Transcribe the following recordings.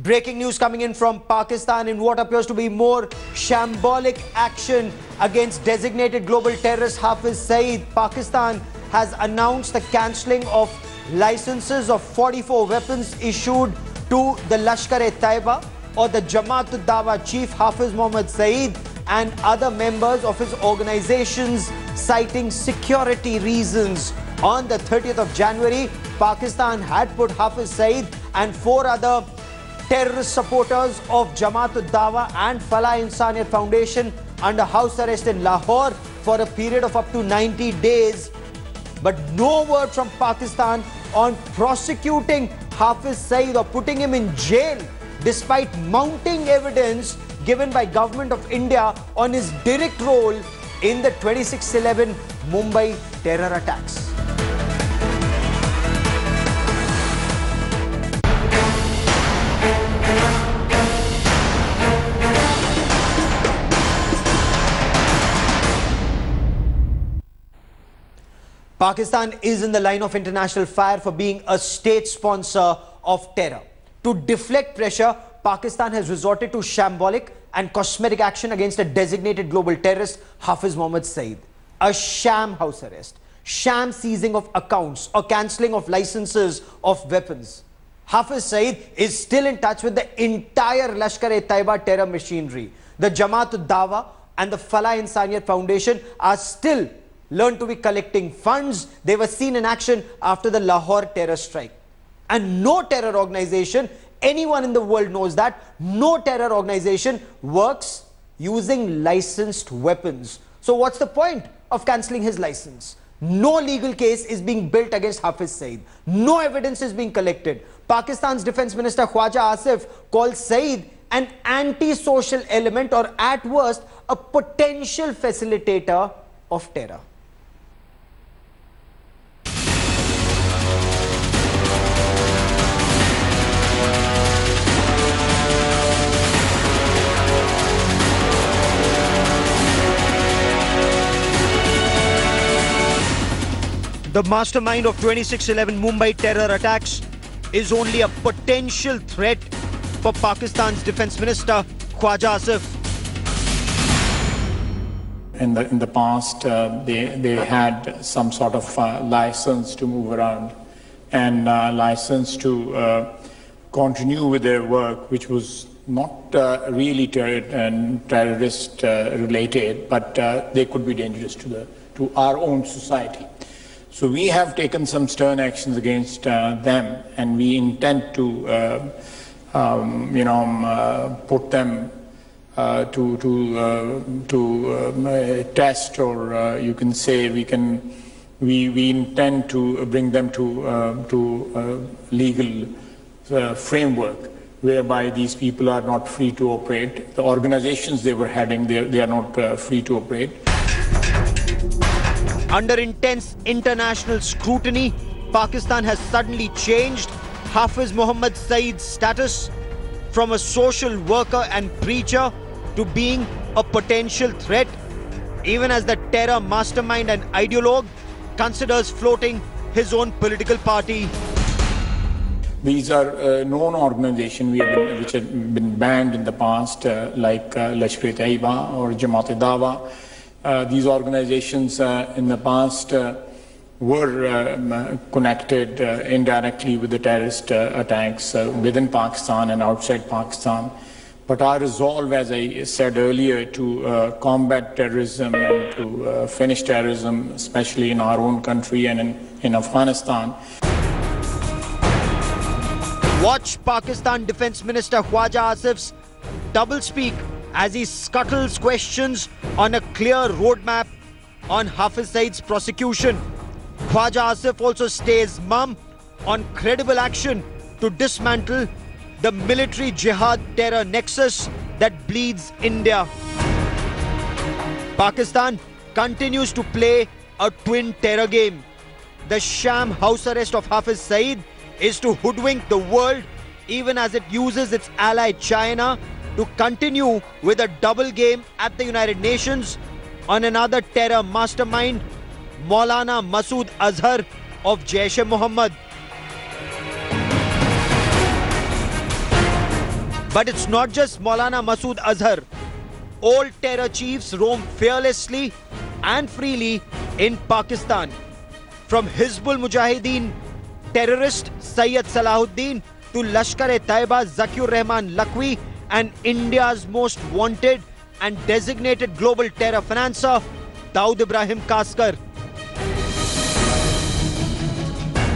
Breaking news coming in from Pakistan in what appears to be more shambolic action against designated global terrorist Hafiz Saeed. Pakistan has announced the cancelling of licenses of 44 weapons issued to the Lashkar-e-Taiba or the Jamaat-ud-Dawa chief Hafiz Mohammad Saeed and other members of his organizations, citing security reasons. On the 30th of January, Pakistan had put Hafiz Saeed and 4 other terrorist supporters of Jamaat-ud-Dawa and Falah-e-Insaniyat Foundation under house arrest in Lahore for a period of up to 90 days. But no word from Pakistan on prosecuting Hafiz Saeed or putting him in jail, despite mounting evidence given by Government of India on his direct role in the 26/11 Mumbai terror attacks. Pakistan is in the line of international fire for being a state sponsor of terror. To deflect pressure, Pakistan has resorted to shambolic and cosmetic action against a designated global terrorist, Hafiz Mohammad Saeed. A sham house arrest, sham seizing of accounts or cancelling of licenses of weapons. Hafiz Saeed is still in touch with the entire Lashkar-e-Taiba terror machinery. The Jamaat-ud-Dawa and the Falah-e-Insaniyat Foundation are still learned to be collecting funds. They were seen in action after the Lahore terror strike. And no terror organization, anyone in the world knows that, no terror organization works using licensed weapons. So what's the point of cancelling his license? No legal case is being built against Hafiz Saeed. No evidence is being collected. Pakistan's Defense Minister Khwaja Asif called Saeed an anti-social element or at worst a potential facilitator of terror. The mastermind of 26/11 Mumbai terror attacks is only a potential threat for Pakistan's Defense Minister Khwaja Asif. In the past, they had some sort of license to move around and license to continue with their work, which was not really terrorist related, but they could be dangerous to our own society. So we have taken some stern actions against them, and we intend to, put them to test, or you can say we intend to bring them to legal framework whereby these people are not free to operate. The organizations they were heading, they are not free to operate. Under intense international scrutiny, Pakistan has suddenly changed Hafiz Mohammad Saeed's status from a social worker and preacher to being a potential threat, even as the terror mastermind and ideologue considers floating his own political party. These are known organizations which have been banned in the past, like Lashkar-e-Taiba or Jamaat-ud-Dawa. These organizations in the past were connected indirectly with the terrorist attacks within Pakistan and outside Pakistan. But our resolve, as I said earlier, to combat terrorism and to finish terrorism, especially in our own country and in Afghanistan. Watch Pakistan Defense Minister Khwaja Asif's doublespeak as he scuttles questions on a clear roadmap on Hafiz Saeed's prosecution. Khwaja Asif also stays mum on credible action to dismantle the military jihad terror nexus that bleeds India. Pakistan continues to play a twin terror game. The sham house arrest of Hafiz Saeed is to hoodwink the world, even as it uses its ally China to continue with a double game at the United Nations on another terror mastermind, Maulana Masood Azhar of Jaish-e-Mohammed. But it's not just Maulana Masood Azhar. All terror chiefs roam fearlessly and freely in Pakistan. From Hizbul Mujahideen terrorist Saeed Salahuddin to Lashkar-e-Taiba Zakiur Rahman Lakwi and India's most wanted and designated global terror financer Dawood Ibrahim Kaskar.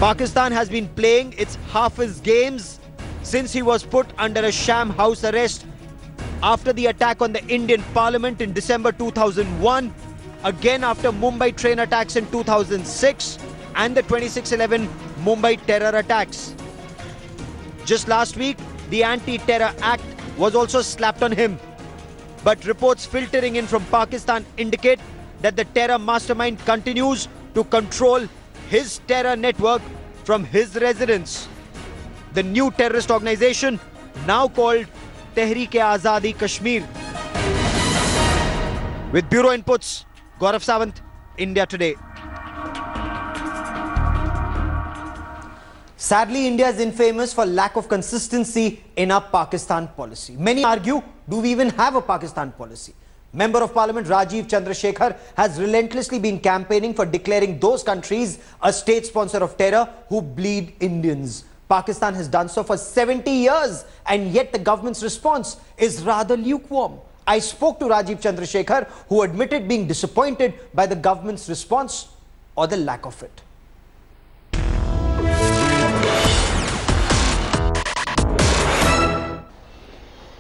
Pakistan has been playing its Hafiz games since he was put under a sham house arrest after the attack on the Indian Parliament in December 2001, again after Mumbai train attacks in 2006 and the 26/11 Mumbai terror attacks. Just last week, the Anti-Terror Act was also slapped on him. But reports filtering in from Pakistan indicate that the terror mastermind continues to control his terror network from his residence. The new terrorist organization, now called Tehreek-e-Azadi Kashmir. With Bureau Inputs, Gaurav Sawant, India Today. Sadly, India is infamous for lack of consistency in our Pakistan policy. Many argue, do we even have a Pakistan policy? Member of Parliament Rajiv Chandrasekhar has relentlessly been campaigning for declaring those countries a state sponsor of terror who bleed Indians. Pakistan has done so for 70 years and yet the government's response is rather lukewarm. I spoke to Rajiv Chandrasekhar, who admitted being disappointed by the government's response or the lack of it.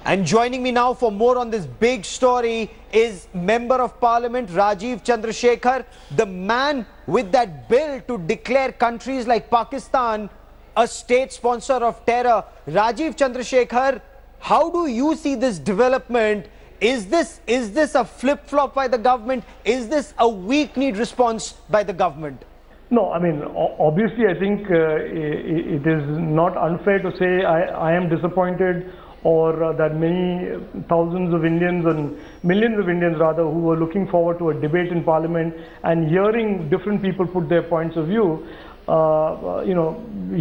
And joining me now for more on this big story is Member of Parliament Rajiv Chandrasekhar, the man with that bill to declare countries like Pakistan a state sponsor of terror. Rajiv Chandrasekhar, how do you see this development? Is this a flip-flop by the government? Is this a weak-kneed response by the government? No, I mean, obviously, I think it is not unfair to say I am disappointed, or that many thousands of Indians and millions of Indians rather who were looking forward to a debate in Parliament and hearing different people put their points of view,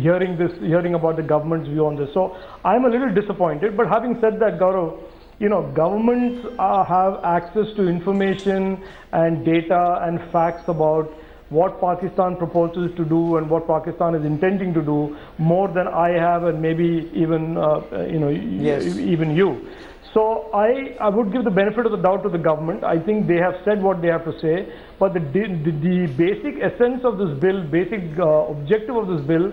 hearing about the government's view on this. So I'm a little disappointed. But having said that, Gaurav, governments have access to information and data and facts about what Pakistan proposes to do and what Pakistan is intending to do more than I have, and maybe even Yes. even you. So I would give the benefit of the doubt to the government. I think they have said what they have to say, but the basic essence of this bill, basic objective of this bill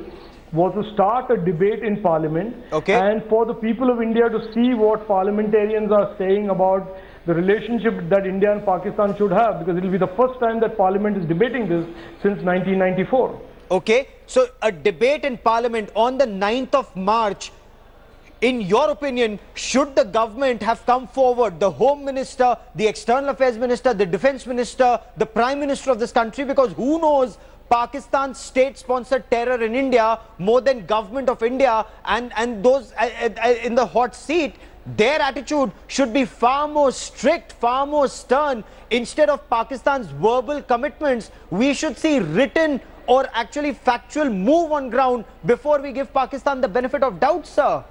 was to start a debate in Parliament, and for the people of India to see what parliamentarians are saying about the relationship that India and Pakistan should have, because it will be the first time that Parliament is debating this since 1994. Okay, so a debate in Parliament on the 9th of March. In your opinion, should the government have come forward, the Home Minister, the External Affairs Minister, the Defence Minister, the Prime Minister of this country, because who knows Pakistan's state-sponsored terror in India more than government of India, and those in the hot seat, their attitude should be far more strict, far more stern. Instead of Pakistan's verbal commitments, we should see written or actually factual move on ground before we give Pakistan the benefit of doubt, sir.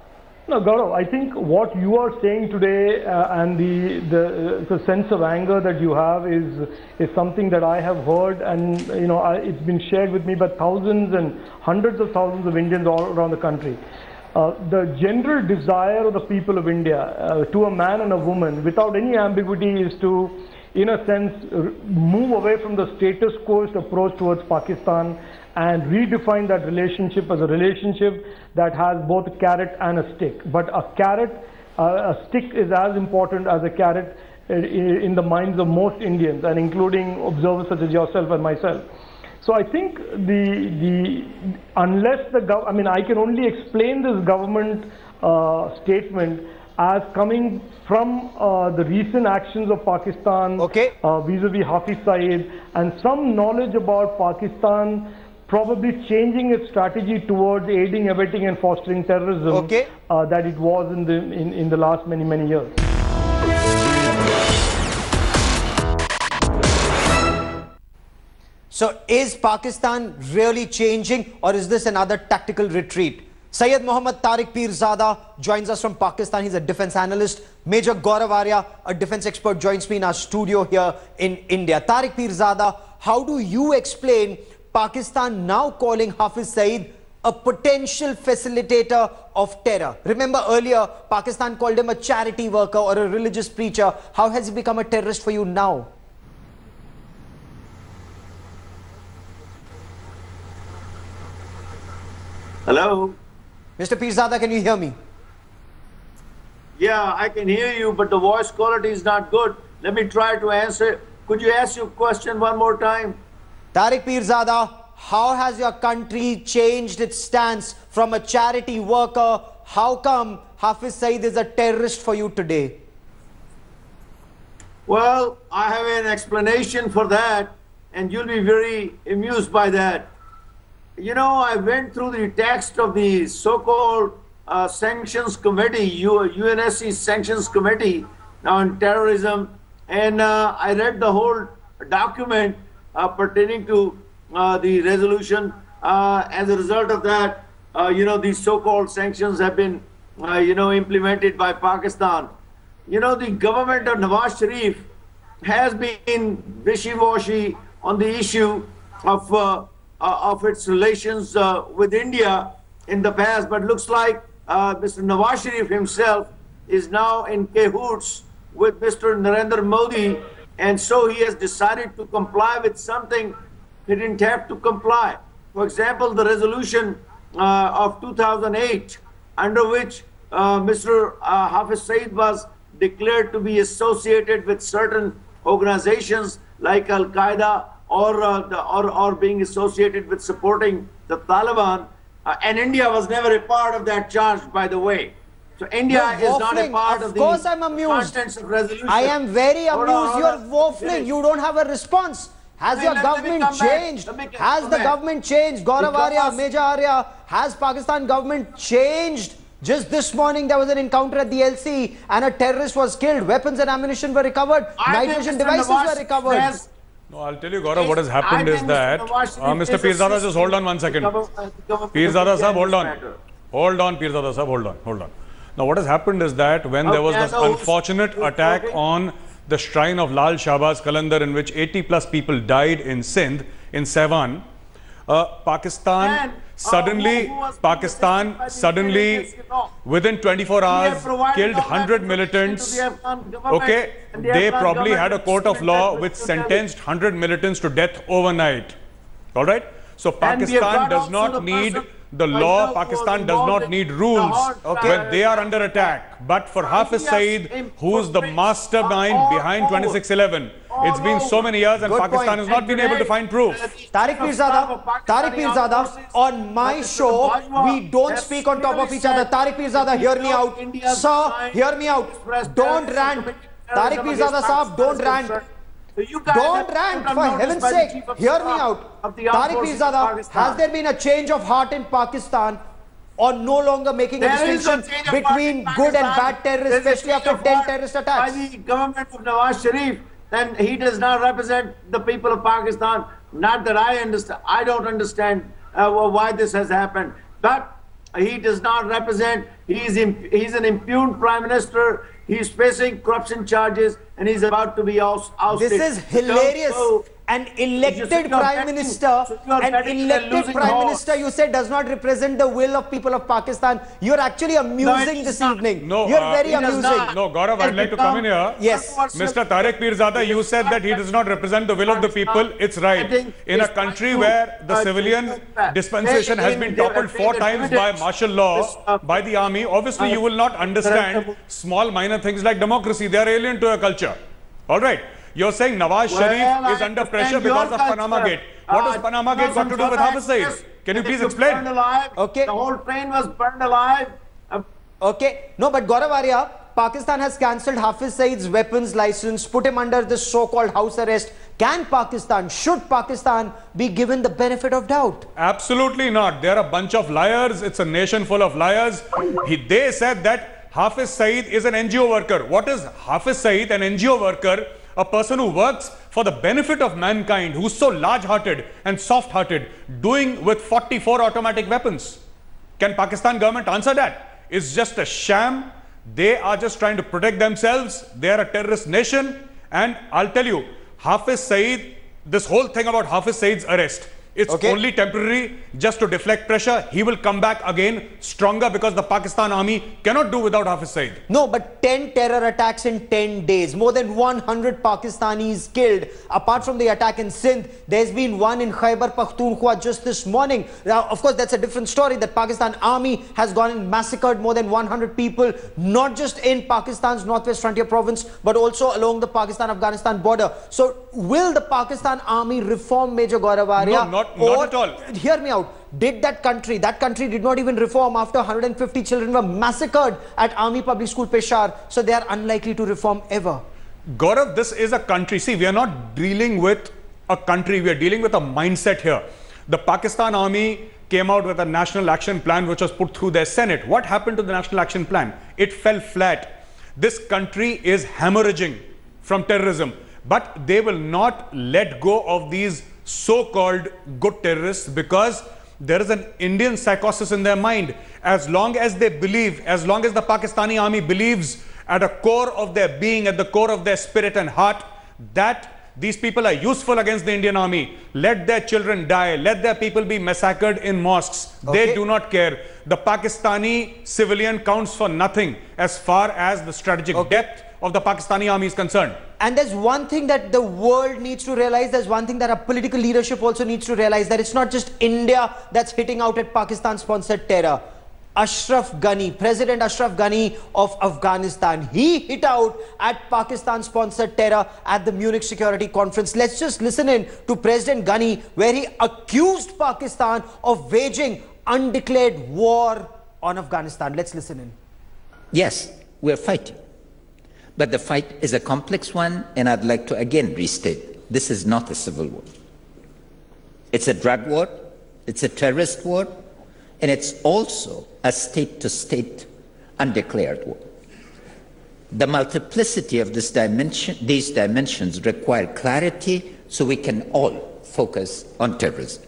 No, Gaurav, I think what you are saying today and the sense of anger that you have is something that I have heard, and it's been shared with me by thousands and hundreds of thousands of Indians all around the country. The general desire of the people of India to a man and a woman, without any ambiguity, is to, in a sense, move away from the status quo approach towards Pakistan and redefine that relationship as a relationship that has both a carrot and a stick. But a stick is as important as a carrot in the minds of most Indians, and including observers such as yourself and myself. So I think unless I can only explain this government statement as coming from the recent actions of Pakistan vis-a-vis Hafiz Saeed, and some knowledge about Pakistan probably changing its strategy towards aiding, abetting and fostering terrorism that it was in the last many years. So is Pakistan really changing, or is this another tactical retreat? Syed Mohammad Tariq Pirzada joins us from Pakistan. He's a defense analyst. Major Gaurav Arya, a defense expert, joins me in our studio here in India. Tariq Pirzada, how do you explain Pakistan now calling Hafiz Saeed a potential facilitator of terror? Remember earlier, Pakistan called him a charity worker or a religious preacher. How has he become a terrorist for you now? Hello? Mr. Pirzada, can you hear me? Yeah, I can hear you, but the voice quality is not good. Let me try to answer. Could you ask your question one more time? Tariq Pirzada, how has your country changed its stance from a charity worker? How come Hafiz Saeed is a terrorist for you today? Well, I have an explanation for that, and you'll be very amused by that. You know, I went through the text of the so-called sanctions committee, UNSC sanctions committee on terrorism, and I read the whole document pertaining to the resolution. As a result of that, you know, these so-called sanctions have been, you know, implemented by Pakistan. You know, the government of Nawaz Sharif has been wishy-washy on the issue of its relations with India in the past, but looks like Mr. Nawaz Sharif himself is now in cahoots with Mr. Narendra Modi, and so he has decided to comply with something he didn't have to comply. For example, the resolution of 2008, under which Mr. Hafiz Saeed was declared to be associated with certain organizations like Al-Qaeda or being associated with supporting the Taliban, and India was never a part of that charge, by the way. So India is not a part of the course I'm amused. contents of resolution. I am very Hold amused. on, You're hold on. waffling. You don't have a response. Has your Let me government come back. changed? Let me come Has the back. government changed? Gaurav Because- Arya, Major Arya, has Pakistan government changed? Just this morning there was an encounter at the LC and a terrorist was killed. Weapons and ammunition were recovered. I Night think vision Mr. devices Nawaz were recovered. has- No, I'll tell you, Gaurav, what has happened I is think that... Mr. Nawaz Sharif Mr. is Pirzada, assisting just hold on one second. the government Pirzada sahab, hold on. matter. Hold on, Pirzada sahab, hold on. Now, what has happened is that when there was Okay, this so who's- unfortunate who's attack talking? on the shrine of Lal Shahbaz Qalandar, in which 80 plus people died in Sindh, in Sevan, Pakistan And, suddenly, who was Pakistan by the suddenly, intelligence, you know. within 24 We have hours, provided killed all that 100 information militants. to the Afghan government, Okay, and the they Afghan probably had a government court of is law doing which that with sentenced 100 militants to death overnight. All right? So And we have Pakistan got does also not the need person the myself law. who was Pakistan does involved not in need the rules hard when they are under attack. But for Hafiz Saeed, who's the mastermind behind 2611, it's been so many years and Good Pakistan point. has not been able to find proof. Tariq Pirzada, on my show, we don't speak on top of each other. Tariq Pirzada, hear me out. Sir, hear me out. Don't rant. Tariq Pirzada Saab, don't rant. Don't rant, for heaven's sake. Hear me out. Tariq Pirzada, has there been a change of heart in Pakistan or no longer making a distinction between good and bad terrorists, especially after 10 terrorist attacks? By the government of Nawaz Sharif, then he does not represent the people of Pakistan. Not that I understand. I don't understand why this has happened. But he does not represent. He's an impugned prime minister. He's facing corruption charges and he's about to be ousted. This is hilarious. So, An elected you're prime betting- minister, so you're an betting elected losing prime horse. minister, you said, does not represent the will of people of Pakistan. You're actually amusing it this is not. evening. No, You're very he does amusing. not. No, Gaurav, I'd like to come in here. Yes. Mr. Tariq Pirzada, you said that he does not represent the will of the people. It's right. In a country where the civilian dispensation has been toppled 4 times by martial law, by the army, obviously you will not understand small minor things like democracy. They are alien to your culture. All right. You're saying Nawaz Sharif is under pressure because of Panama Gate. What does Panama Gate got to do with Hafiz Saeed? Can you please explain? Okay. The whole train was burned alive. Okay. No, but Gaurav Arya, Pakistan has cancelled Hafiz Saeed's weapons license, put him under this so-called house arrest. Can Pakistan, should Pakistan be given the benefit of doubt? Absolutely not. They're a bunch of liars. It's a nation full of liars. They said that Hafiz Saeed is an NGO worker. What is Hafiz Saeed, an NGO worker? A person who works for the benefit of mankind, who's so large-hearted and soft-hearted, doing with 44 automatic weapons. Can Pakistan government answer that? It's just a sham. They are just trying to protect themselves. They are a terrorist nation. And I'll tell you, Hafiz Saeed, this whole thing about Hafiz Saeed's arrest, it's only temporary, just to deflect pressure. He will come back again stronger because the Pakistan army cannot do without Hafiz Saeed. No, but 10 terror attacks in 10 days. More than 100 Pakistanis killed. Apart from the attack in Sindh, there's been one in Khyber Pakhtunkhwa just this morning. Now, of course, that's a different story. That Pakistan army has gone and massacred more than 100 people, not just in Pakistan's Northwest Frontier province, but also along the Pakistan-Afghanistan border. So, will the Pakistan army reform, Major Gauravaria? No, not at all. Hear me out. Did that country did not even reform after 150 children were massacred at Army Public School Peshawar. So they are unlikely to reform ever. Gaurav, this is a country. See, we are not dealing with a country. We are dealing with a mindset here. The Pakistan army came out with a national action plan which was put through their Senate. What happened to the national action plan? It fell flat. This country is hemorrhaging from terrorism. But they will not let go of these so-called good terrorists because there is an Indian psychosis in their mind. As long as they believe, as long as the Pakistani army believes at a core of their being, at the core of their spirit and heart, that these people are useful against the Indian army. Let their children die. Let their people be massacred in mosques. They do not care. The Pakistani civilian counts for nothing as far as the strategic depth of the Pakistani army is concerned. And there's one thing that the world needs to realize, there's one thing that our political leadership also needs to realize, that it's not just India that's hitting out at Pakistan-sponsored terror. President Ashraf Ghani of Afghanistan, he hit out at Pakistan-sponsored terror at the Munich Security Conference. Let's just listen in to President Ghani, where he accused Pakistan of waging undeclared war on Afghanistan. Let's listen in. Yes, we're fighting. But the fight is a complex one, and I'd like to again restate, this is not a civil war. It's a drug war, it's a terrorist war, and it's also a state-to-state undeclared war. The multiplicity of these dimensions require clarity so we can all focus on terrorism.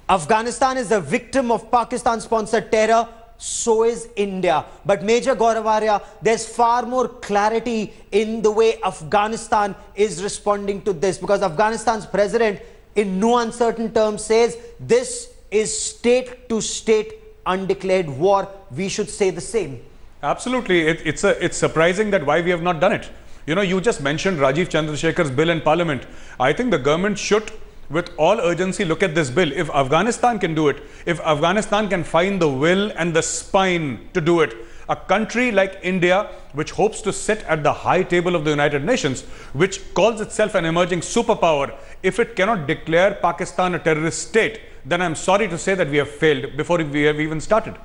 Afghanistan is a victim of Pakistan-sponsored terror. So is India. But Major Gauravaria, there's far more clarity in the way Afghanistan is responding to this, because Afghanistan's president in no uncertain terms says this is state-to-state undeclared war. We should say the same. Absolutely. It's surprising that why we have not done it. You know, you just mentioned Rajiv Chandrasekhar's bill in Parliament. I think the government should, with all urgency, look at this bill. If Afghanistan can do it, if Afghanistan can find the will and the spine to do it, a country like India, which hopes to sit at the high table of the United Nations, which calls itself an emerging superpower, if it cannot declare Pakistan a terrorist state, then I'm sorry to say that we have failed before we have even started.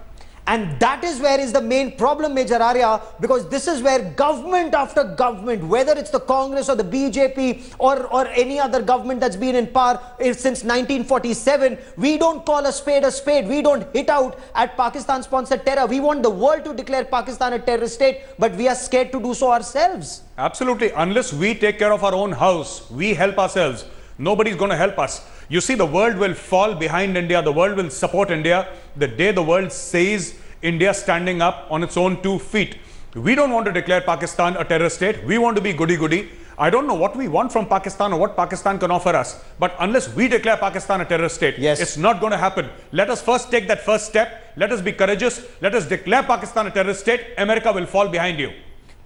And that is where is the main problem, Major Arya, because this is where government after government, whether it's the Congress or the BJP or any other government that's been in power since 1947, we don't call a spade a spade. We don't hit out at Pakistan-sponsored terror. We want the world to declare Pakistan a terrorist state, but we are scared to do so ourselves. Absolutely. Unless we take care of our own house, we help ourselves, nobody's going to help us. You see, the world will fall behind India. The world will support India the day the world sees India standing up on its own 2 feet. We don't want to declare Pakistan a terrorist state. We want to be goody-goody. I don't know what we want from Pakistan or what Pakistan can offer us. But unless we declare Pakistan a terrorist state, it's not going to happen. Let us first take that first step. Let us be courageous. Let us declare Pakistan a terrorist state. America will fall behind you.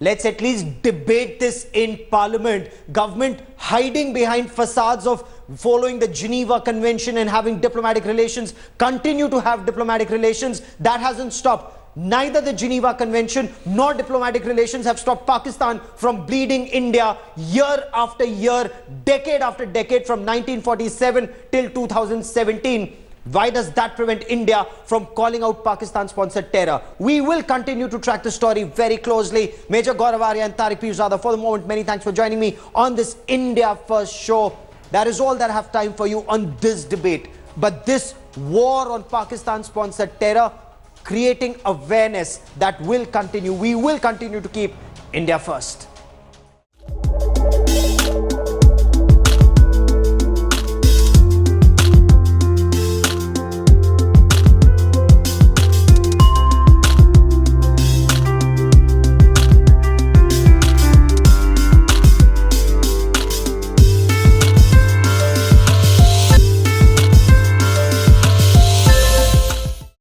Let's at least debate this in Parliament. Government hiding behind facades of following the Geneva Convention and having diplomatic relations, continue to have diplomatic relations. That hasn't stopped. Neither the Geneva Convention nor diplomatic relations have stopped Pakistan from bleeding India year after year, decade after decade, from 1947 till 2017. Why does that prevent India from calling out Pakistan-sponsored terror? We will continue to track the story very closely. Major Gauravaria and Tariq Pirzada, for the moment, many thanks for joining me on this India First show. That is all that I have time for you on this debate. But this war on Pakistan-sponsored terror, creating awareness that will continue. We will continue to keep India first.